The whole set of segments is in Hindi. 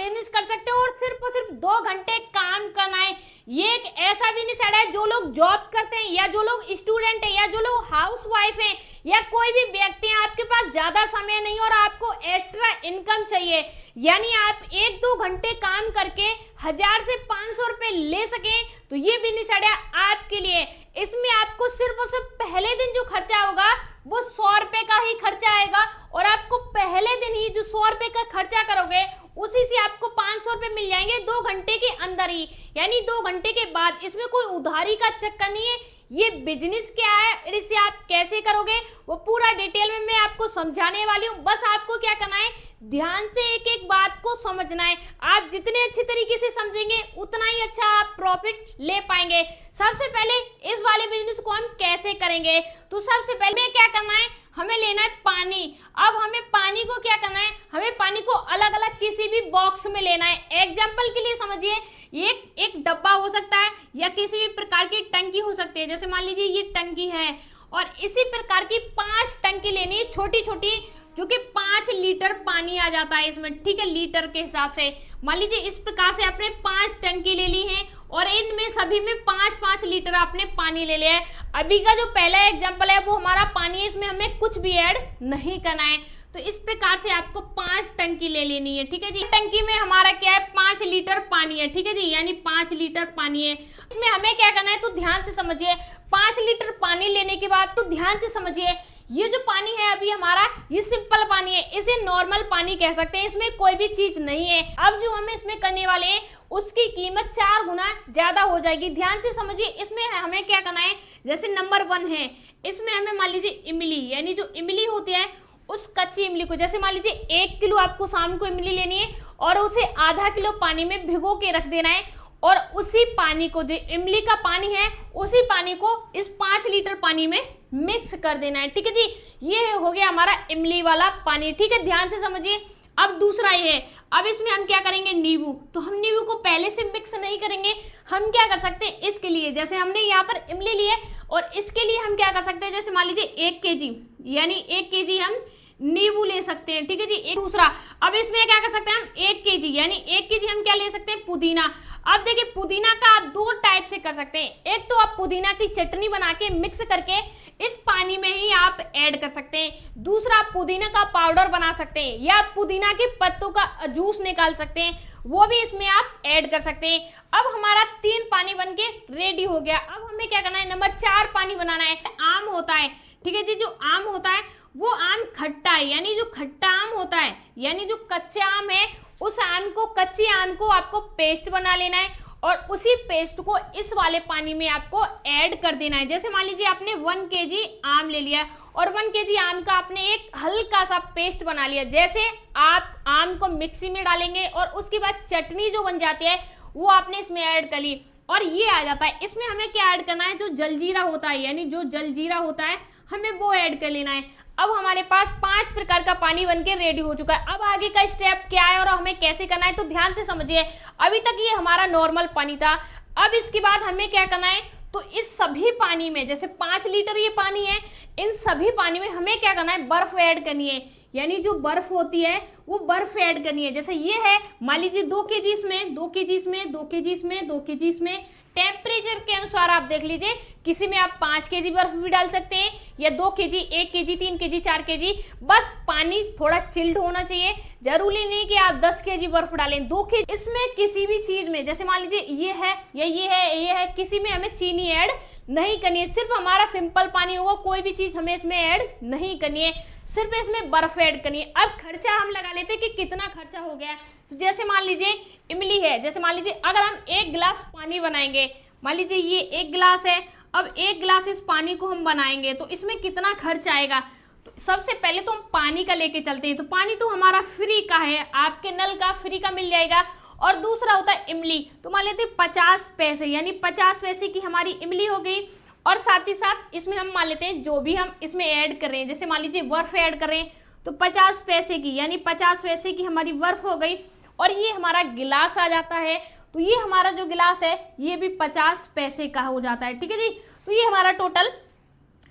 बिजनेस कर सकते हो और सिर्फ 2 घंटे काम करना है। ये एक ऐसा बिजनेस आइडिया है जो लोग जॉब करते हैं या जो लोग स्टूडेंट है या जो लोग हाउस वाइफ है या कोई भी व्यक्ति है, आपके पास ज्यादा समय नहीं और आपको एक्स्ट्रा इनकम चाहिए, यानी आप 1-2 घंटे काम करके 1000 से 500 रुपए ले सके, तो ये बिजनेस आइडिया आपके लिए। इसमें आपको सिर्फ और सिर्फ पहले दिन जो खर्चा होगा वो 100 रुपए का ही खर्चा आएगा और आपको पहले दिन ही जो 100 रुपए का खर्चा करोगे उसी से आपको 500 रुपए मिल जाएंगे 2 घंटे के अंदर ही, यानी 2 घंटे के बाद। इसमें कोई उधारी का चक्कर नहीं है। ये बिजनेस क्या है और इसे आप कैसे करोगे वो पूरा डिटेल में मैं आपको समझाने वाली हूँ। बस आपको क्या करना है, ध्यान से एक एक बात को समझना है। आप जितने अच्छे तरीके से समझेंगे उतना ही अच्छा आप प्रॉफिट ले पाएंगे। सबसे पहले इस वाले बिजनेस को हम कैसे करेंगे, तो सबसे पहले क्या करना है, हमें लेना है पानी। अब हमें पानी को क्या करना है, हमें पानी को अलग अलग किसी भी बॉक्स में लेना है। एग्जाम्पल के लिए समझिए, एक डब्बा हो सकता है या किसी भी प्रकार की टंकी हो सकती है। जैसे मान लीजिए ये टंकी है और इसी प्रकार की 5 टंकी लेनी है छोटी छोटी, जो कि 5 लीटर पानी आ जाता है इसमें, ठीक है, लीटर के हिसाब से। मान लीजिए इस प्रकार से आपने 5 टंकी ले ली है और इनमें सभी में 5-5 लीटर आपने पानी ले लिया है। अभी का जो पहला एग्जांपल है वो हमारा पानी है, इसमें हमें कुछ भी ऐड नहीं करना है। तो इस प्रकार से आपको 5 टंकी ले लेनी है, ठीक है जी। टंकी में हमारा क्या है, 5 लीटर पानी है, ठीक है जी, यानी 5 लीटर पानी है। इसमें हमें क्या करना है, तो ध्यान से समझिए। 5 लीटर पानी लेने के बाद तो ध्यान से समझिए, ये जो पानी है अभी हमारा, ये सिंपल पानी है, इसे नॉर्मल पानी कह सकते हैं, इसमें कोई भी चीज नहीं है। अब जो हम इसमें करने वाले हैं उसकी कीमत 4 गुना ज्यादा हो जाएगी। ध्यान से समझिए, इसमें हमें क्या करना है, जैसे नंबर 1 है, इसमें हमें मान लीजिए इमली, यानी जो इमली होती है उस कच्ची इमली को, जैसे मान लीजिए 1 किलो आपको शाम को इमली लेनी है और उसे आधा किलो पानी में भिगो के रख देना है और उसी पानी को, जो इमली का पानी है, उसी पानी को इस 5 लीटर पानी में मिक्स कर देना है, ठीक है जी। ये हो गया हमारा इमली वाला पानी, ठीक है, ध्यान से समझिए। अब दूसरा ये है, अब इसमें हम क्या करेंगे, नींबू। तो हम नींबू को पहले से मिक्स नहीं करेंगे, हम क्या कर सकते हैं, इसके लिए जैसे हमने यहाँ पर इमली ली है और इसके लिए हम क्या कर सकते हैं, जैसे मान लीजिए 1 केजी, यानी 1 केजी हम नींबू ले सकते हैं, ठीक है जी। एक दूसरा, अब इसमें क्या कर सकते हैं हम, 1 केजी, यानी 1 केजी हम क्या ले सकते हैं, पुदीना। अब देखिए पुदीना का आप 2 टाइप से कर सकते हैं। एक तो आप पुदीना की चटनी बना के मिक्स करके इस पानी में ही आप ऐड कर सकते हैं। दूसरा, आप पुदीना का पाउडर बना सकते हैं या आप पुदीना के पत्तों का जूस निकाल सकते हैं, वो भी इसमें आप ऐड कर सकते हैं। अब हमारा 3 पानी बनके रेडी हो गया। अब हमें क्या करना है, नंबर 4 पानी बनाना है। आम होता है, ठीक है जी, जो आम होता है वो आम खट्टा है, यानी जो खट्टा आम होता है, यानी जो कच्चा आम है, उस आम को, कच्चे आम को आपको पेस्ट बना लेना है और उसी पेस्ट को इस वाले पानी में आपको ऐड कर देना है। जैसे मान लीजिए आपने 1 केजी आम ले लिया और 1 केजी आम का आपने एक हल्का सा पेस्ट बना लिया। जैसे आप आम को मिक्सी में डालेंगे और उसके बाद चटनी जो बन जाती है वो आपने इसमें ऐड कर ली और ये आ जाता है। इसमें हमें क्या ऐड करना है, जो जलजीरा होता है, यानी जो जलजीरा होता है हमें वो ऐड कर लेना है। अब हमारे पास 5 प्रकार का पानी बनके रेडी हो चुका है। अब आगे का स्टेप क्या है और हमें कैसे करना है, तो ध्यान से समझिए। अभी तक ये हमारा नॉर्मल पानी था, अब इसके बाद हमें क्या करना है, तो इस सभी पानी में, जैसे 5 लीटर ये पानी है, इन सभी पानी में हमें क्या करना है, बर्फ ऐड करनी है, यानी जो बर्फ होती है वो बर्फ ऐड करनी है। जैसे ये है, मान लीजिए 2 केजी इसमें, 2 केजी इसमें, 2 केजी इसमें, 2 केजी इसमें। टेम्परेचर के अनुसार आप देख लीजिए, किसी में आप 5 केजी बर्फ भी डाल सकते हैं या 2 केजी, 1 केजी, 3 केजी, 4 केजी। बस पानी थोड़ा चिल्ड होना चाहिए, जरूरी नहीं कि आप 10 केजी बर्फ डालें। 2 केजी इसमें किसी भी चीज में, जैसे मान लीजिए ये है या ये है, किसी में हमें चीनी ऐड नहीं करनी है, सिर्फ हमारा सिंपल पानी होगा, कोई भी चीज हमें इसमें ऐड नहीं करनी है, सिर्फ इसमें बर्फ ऐड करनी है। अब खर्चा हम लगा लेते हैं कि कितना खर्चा हो गया। तो जैसे मान लीजिए इमली है, जैसे मान लीजिए अगर हम 1 गिलास पानी बनाएंगे, मान लीजिए ये 1 गिलास है, अब 1 गिलास इस पानी को हम बनाएंगे तो इसमें कितना खर्च आएगा। तो सबसे पहले तो हम पानी का लेके चलते हैं। तो पानी तो हमारा फ्री का है, आपके नल का फ्री का मिल जाएगा। और दूसरा होता है इमली, तो मान लेते हैं 50 पैसे, यानी 50 पैसे की हमारी इमली हो गई। और साथ ही साथ इसमें हम मान लेते हैं जो भी हम इसमें ऐड कर रहे हैं, जैसे मान लीजिए बर्फ ऐड कर रहे हैं तो 50 पैसे की, यानी 50 पैसे की हमारी बर्फ हो गई। और ये हमारा गिलास आ जाता है, तो ये हमारा जो गिलास है ये भी 50 पैसे का हो जाता है, ठीक है जी। तो ये हमारा टोटल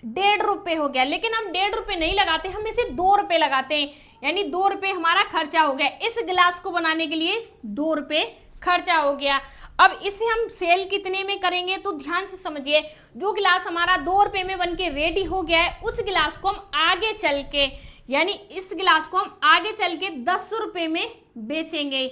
₹1.5 हो गया, लेकिन हम ₹1.5 नहीं लगाते, हम इसे ₹2 लगाते हैं, यानी ₹2 हमारा खर्चा हो गया। इस गिलास को बनाने के लिए ₹2 खर्चा हो गया। अब इसे हम सेल कितने में करेंगे, तो ध्यान से समझिए। जो गिलास हमारा ₹2 में बनके रेडी हो गया है, उस गिलास को हम आगे चल के, यानी इस गिलास को हम आगे चल के ₹10 में बेचेंगे।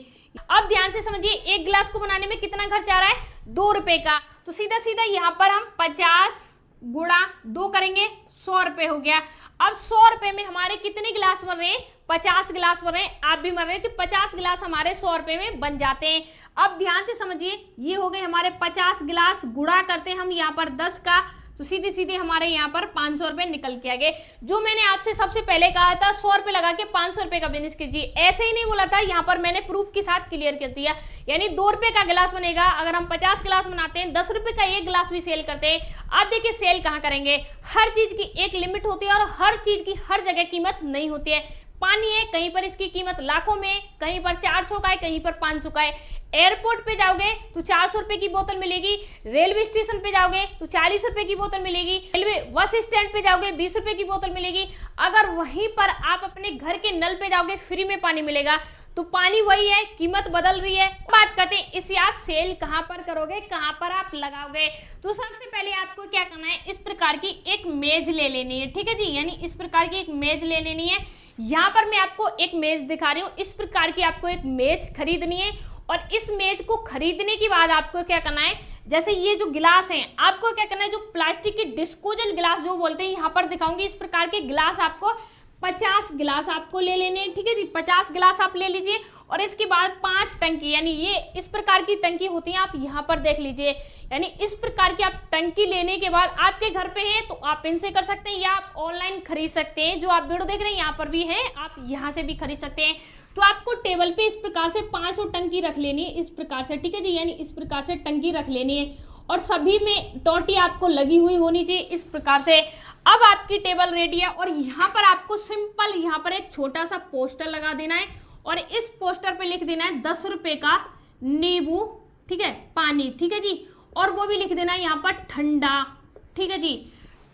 अब ध्यान से समझिए, एक गिलास को बनाने में कितना खर्चा आ रहा है, ₹2 का। तो सीधा सीधा यहाँ पर हम 50 गुणा 2 करेंगे, ₹100 हो गया। अब ₹100 में हमारे कितने गिलास बन रहे हैं, 50 गिलास बन रहे हैं। आप भी बन रहे हैं कि 50 गिलास हमारे ₹100 में बन जाते हैं। अब ध्यान से समझिए, ये हो गए हमारे 50 गिलास, गुणा करते हैं हम यहाँ पर 10 का, तो सीधे सीधे हमारे यहाँ पर ₹500 निकल के आ गए। जो मैंने आपसे सबसे पहले कहा था, ₹100 लगा के ₹500 का बिजनेस कीजिए, ऐसे ही नहीं बोला था, यहाँ पर मैंने प्रूफ के साथ क्लियर कर दिया। यानी ₹2 का गिलास बनेगा, अगर हम 50 गिलास बनाते हैं, ₹10 का एक गिलास भी सेल करते हैं। अब देखिए सेल कहाँ करेंगे, हर चीज की एक लिमिट होती है और हर चीज की हर जगह कीमत नहीं होती है। पानी है, कहीं पर इसकी कीमत लाखों में, कहीं पर 400 का है, कहीं पर 500 का है। एयरपोर्ट पे जाओगे तो ₹400 की बोतल मिलेगी, रेलवे स्टेशन पे जाओगे तो ₹40 की बोतल मिलेगी, रेलवे बस स्टैंड पे जाओगे ₹20 की बोतल मिलेगी। अगर वहीं पर आप अपने घर के नल पे जाओगे, फ्री में पानी मिलेगा। तो पानी वही है, कीमत बदल रही है। बात करते हैं इसे आप सेल कहां पर करोगे, कहां पर आप लगाओगे। तो सबसे पहले आपको क्या करना है, इस प्रकार की एक मेज ले लेनी है, ठीक है जी। यानी इस प्रकार की एक मेज ले लेनी है। यहाँ पर मैं आपको एक मेज दिखा रही हूँ, इस प्रकार की आपको एक मेज खरीदनी है। और इस मेज को खरीदने के बाद आपको क्या करना है, जैसे ये जो गिलास हैं, आपको क्या करना है, जो प्लास्टिक के डिस्पोजल गिलास जो बोलते हैं, यहाँ पर दिखाऊंगी, इस प्रकार के गिलास आपको 50 गिलास आपको ले लेने हैं, ठीक है जी। 50 गिलास आप ले लीजिए। और इसके बाद 5 टंकी, यानी ये इस प्रकार की टंकी होती है, आप यहाँ पर देख लीजिए। यानी इस प्रकार की आप टंकी लेने के बाद आपके घर पे है तो आप इनसे कर सकते हैं, या आप ऑनलाइन खरीद सकते हैं। जो आप वीडियो देख रहे हैं यहाँ पर भी है, आप यहाँ से भी खरीद सकते हैं। तो आपको टेबल पे इस प्रकार से 500 टंकी रख लेनी है, इस प्रकार से, ठीक है जी। यानी इस प्रकार से टंकी रख लेनी है और सभी में टोटी आपको लगी हुई होनी चाहिए, इस प्रकार से। अब आपकी टेबल रेडी है और यहाँ पर आपको सिंपल यहाँ पर एक छोटा सा पोस्टर लगा देना है और इस पोस्टर पे लिख देना है ₹10 का नींबू, ठीक है, पानी, ठीक है जी। और वो भी लिख देना है यहाँ पर ठंडा, ठीक है जी,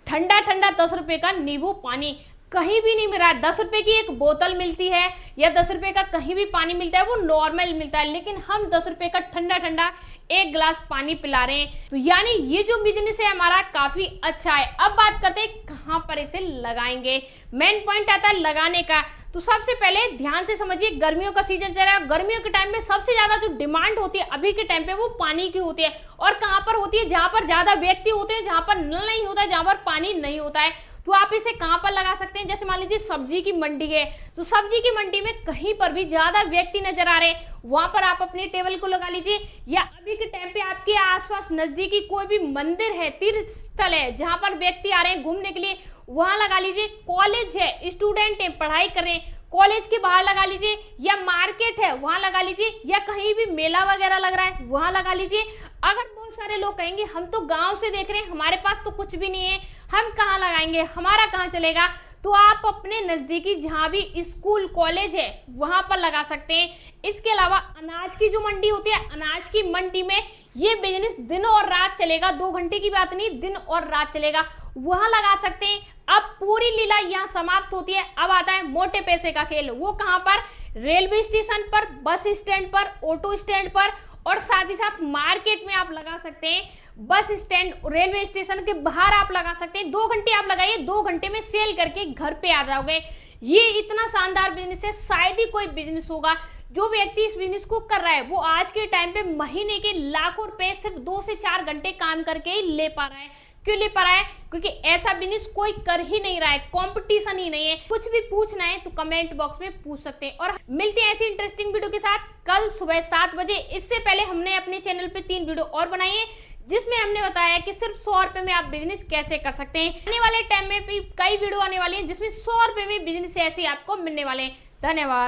ठंडा ठंडा ₹10 का नींबू पानी। कहीं भी नहीं मिल रहा है, ₹10 की एक बोतल मिलती है या ₹10 का कहीं भी पानी मिलता है, वो नॉर्मल मिलता है, लेकिन हम ₹10 का ठंडा ठंडा एक गिलास पानी पिला रहे हैं। तो यानी ये जो बिजनेस है हमारा काफी अच्छा है। अब बात करते हैं कहाँ पर इसे लगाएंगे। मेन पॉइंट आता है लगाने का। तो सबसे पहले ध्यान से समझिए, गर्मियों का सीजन चल रहा है, गर्मियों के टाइम में सबसे ज्यादा जो डिमांड होती है अभी के टाइम पे वो पानी की होती है। और कहाँ पर होती है, जहां पर ज्यादा व्यक्ति होते हैं, जहां पर नल नहीं होता है, जहां पर पानी नहीं होता है। तो आप इसे कहां पर लगा सकते हैं, जैसे मान लीजिए सब्जी की मंडी है, तो सब्जी की मंडी में कहीं पर भी ज्यादा व्यक्ति नजर आ रहे हैं, वहां पर आप अपनी टेबल को लगा लीजिए। या अभी के टाइम पे आपके आसपास नजदीकी कोई भी मंदिर है, तीर्थ स्थल है, जहां पर व्यक्ति आ रहे हैं घूमने के लिए, वहां लगा लीजिए। कॉलेज है, स्टूडेंट है, पढ़ाई कर रहे हैं, कॉलेज के बाहर लगा लीजिए। या मार्केट है, वहां लगा लीजिए। या कहीं भी मेला वगैरह लग रहा है, वहां लगा लीजिए। अगर बहुत सारे लोग कहेंगे हम तो गांव से देख रहे हैं, हमारे पास तो कुछ भी नहीं है, हम कहाँ लगाएंगे, हमारा कहाँ चलेगा, तो आप अपने नजदीकी जहां भी स्कूल कॉलेज है वहां पर लगा सकते हैं। इसके अलावा अनाज की जो मंडी होती है, अनाज की मंडी में ये बिजनेस दिन और रात चलेगा, 2 घंटे की बात नहीं, दिन और रात चलेगा, वहां लगा सकते हैं। अब पूरी लीला यहाँ समाप्त होती है। अब आता है मोटे पैसे का खेल। वो कहां पर, रेलवे स्टेशन पर, बस स्टैंड पर, ऑटो स्टैंड पर, और साथ ही साथ मार्केट में आप लगा सकते हैं। बस स्टैंड, रेलवे स्टेशन के बाहर आप लगा सकते हैं। 2 घंटे आप लगाइए, 2 घंटे में सेल करके घर पे आ जाओगे। ये इतना शानदार बिजनेस है, शायद ही कोई बिजनेस होगा। जो व्यक्ति इस बिजनेस को कर रहा है वो आज के टाइम पे महीने के लाखों रुपए सिर्फ 2 से 4 घंटे काम करके ही ले पा रहा है। क्यों ले पा रहा है, क्योंकि ऐसा बिजनेस कोई कर ही नहीं रहा है, कंपटीशन ही नहीं है। कुछ भी पूछना है तो कमेंट बॉक्स में पूछ सकते हैं। और मिलते हैं ऐसी इंटरेस्टिंग वीडियो के साथ कल सुबह 7 बजे। इससे पहले हमने अपने चैनल पे 3 वीडियो और बनाई है, जिसमें हमने बताया कि सिर्फ ₹100 में आप बिजनेस कैसे कर सकते हैं। आने वाले टाइम में भी कई वीडियो आने वाली है जिसमें ₹100 में बिजनेस ऐसे आपको मिलने वाले हैं। धन्यवाद।